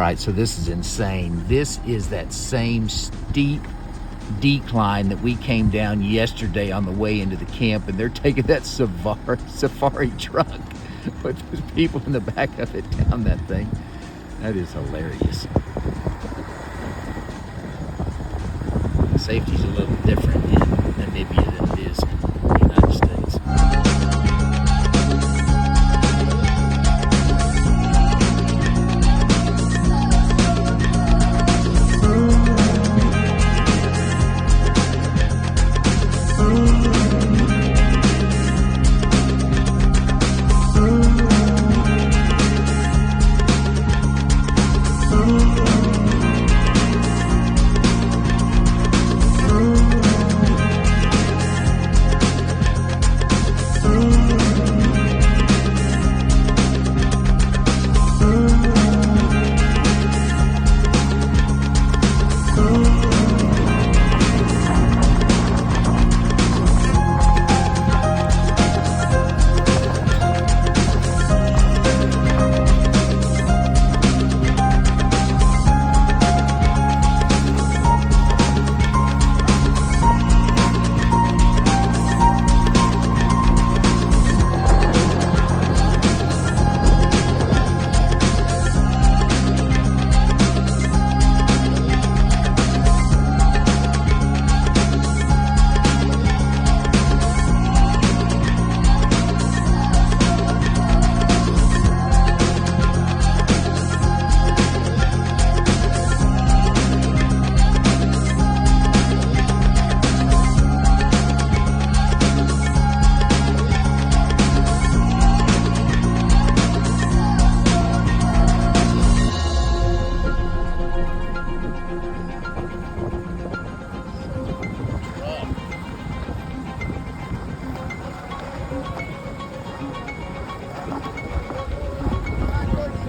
right, so this is insane. This is that same steep decline that we came down yesterday on the way into the camp, and they're taking that safari truck with those people in the back of it down that thing. That is hilarious. Safety's a little different in Namibia than it is in the United States.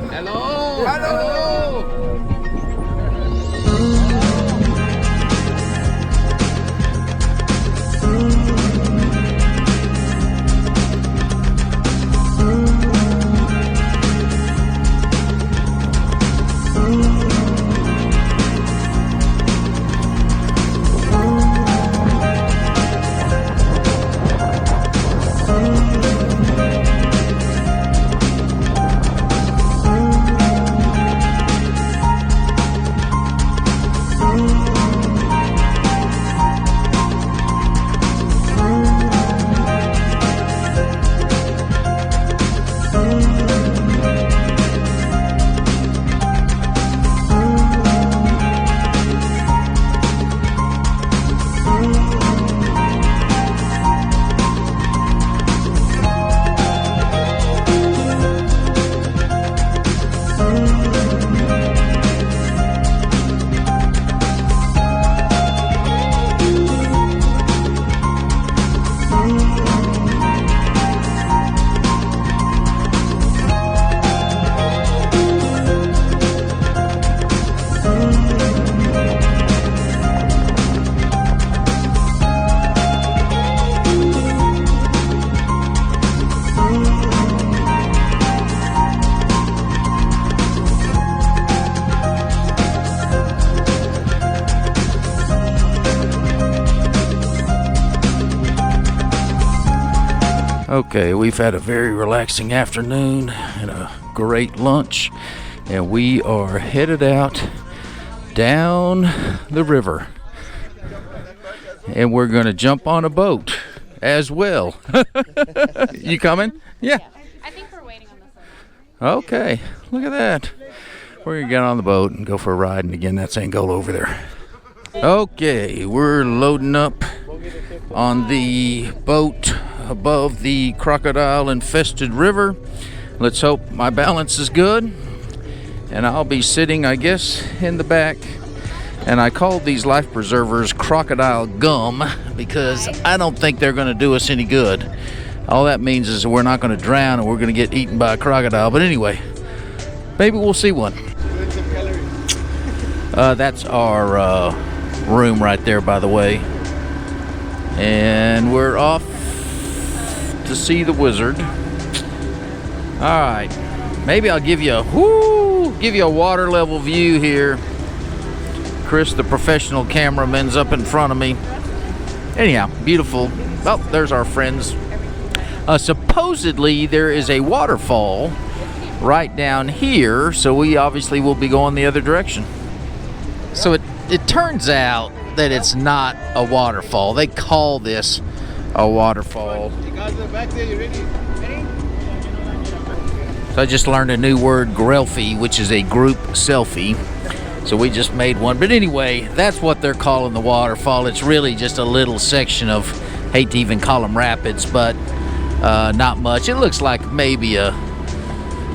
Hello! Hello! Okay, we've had a very relaxing afternoon and a great lunch, and we are headed out down the river, and we're going to jump on a boat as well. You coming? Yeah. I think we're waiting on this one. Okay, look at that. We're going to get on the boat and go for a ride, and again, that's Angola over there. Okay, we're loading up on the boat above the crocodile-infested river. Let's hope my balance is good. And I'll be sitting, I guess, in the back. And I called these life preservers crocodile gum because I don't think they're going to do us any good. All that means is we're not going to drown and we're going to get eaten by a crocodile. But anyway, maybe we'll see one. That's our room right there, by the way. And we're off to see the wizard. All right, maybe I'll give you a whoo give you a water level view here. Chris, the professional cameraman's up in front of me. Anyhow, beautiful. Oh, there's our friends. Supposedly there is a waterfall right down here, so we obviously will be going the other direction. So it turns out that it's not a waterfall. They call this a waterfall. So I just learned a new word, grelfie, which is a group selfie. So we just made one. But anyway, that's what they're calling the waterfall. It's really just a little section of, hate to even call them rapids, but not much. It looks like maybe a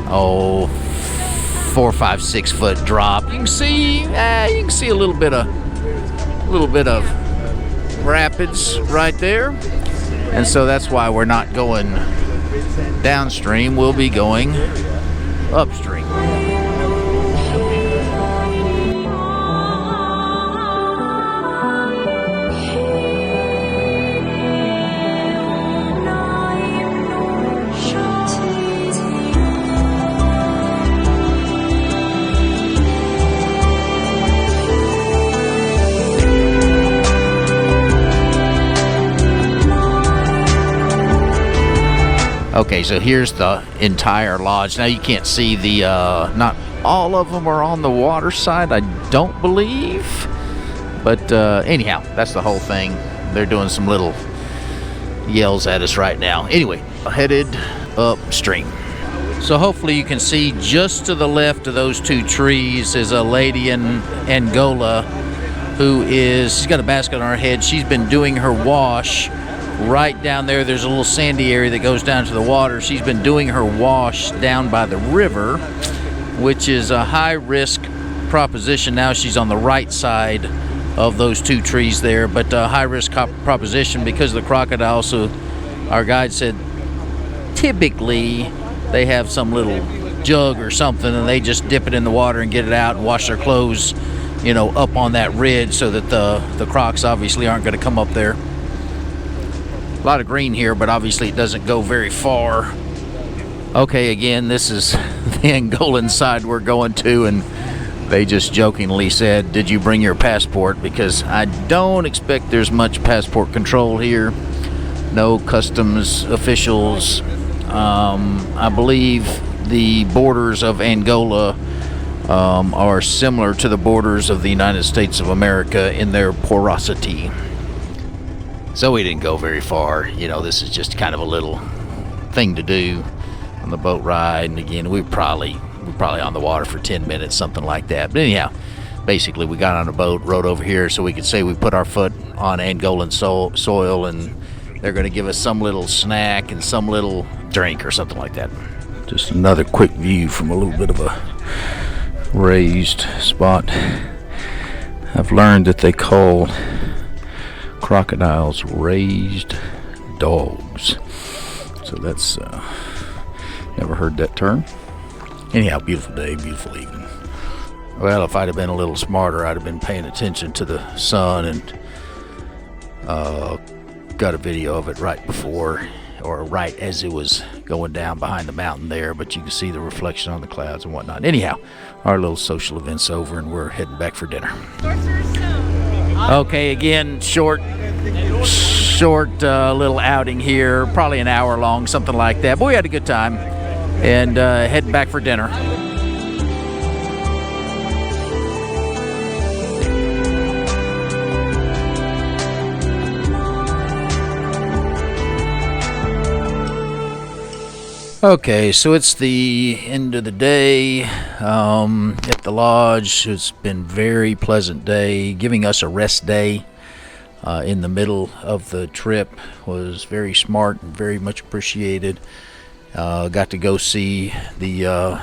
4, 5, 6 foot drop. You can see a little bit of rapids right there. And so that's why we're not going downstream. We'll be going upstream. Okay, so here's the entire lodge. Now you can't see the, not all of them are on the water side, I don't believe. But anyhow, that's the whole thing. They're doing some little yells at us right now. Anyway, headed upstream. So hopefully you can see just to the left of those two trees is a lady in Angola she's got a basket on her head. She's been doing her wash. Right down there, there's a little sandy area that goes down to the water. She's been doing her wash down by the river, which is a high-risk proposition. Now she's on the right side of those two trees there, but a high-risk proposition because of the crocodiles. So our guide said typically they have some little jug or something, and they just dip it in the water and get it out and wash their clothes, up on that ridge so that the crocs obviously aren't going to come up there. A lot of green here, but obviously it doesn't go very far. Okay, again, this is the Angolan side we're going to, and they just jokingly said, did you bring your passport? Because I don't expect there's much passport control here. No customs officials. I believe the borders of Angola are similar to the borders of the United States of America in their porosity. So we didn't go very far. This is just kind of a little thing to do on the boat ride. And again, we're probably on the water for 10 minutes, something like that. But anyhow, basically we got on a boat, rode over here so we could say we put our foot on Angolan soil, and they're going to give us some little snack and some little drink or something like that. Just another quick view from a little bit of a raised spot. I've learned that they call crocodiles raised dogs. So that's never heard that term. Anyhow, beautiful day, beautiful evening. Well, if I'd have been a little smarter, I'd have been paying attention to the sun and got a video of it right before, or right as it was going down behind the mountain there, but you can see the reflection on the clouds and whatnot. Anyhow, our little social event's over and we're heading back for dinner. Okay, again, short little outing here, probably an hour long, something like that. But we had a good time, and heading back for dinner. Okay, so it's the end of the day at the lodge. It's been a very pleasant day. Giving us a rest day in the middle of the trip was very smart and very much appreciated. Got to go see the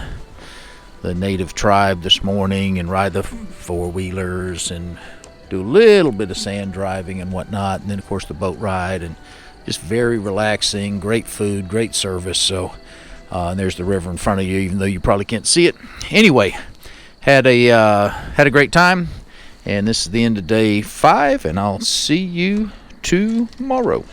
native tribe this morning and ride the four-wheelers and do a little bit of sand driving and whatnot, and then of course the boat ride, and just very relaxing. Great food, great service. So and there's the river in front of you, even though you probably can't see it. Anyway, had a great time, and this is the end of day 5, and I'll see you tomorrow.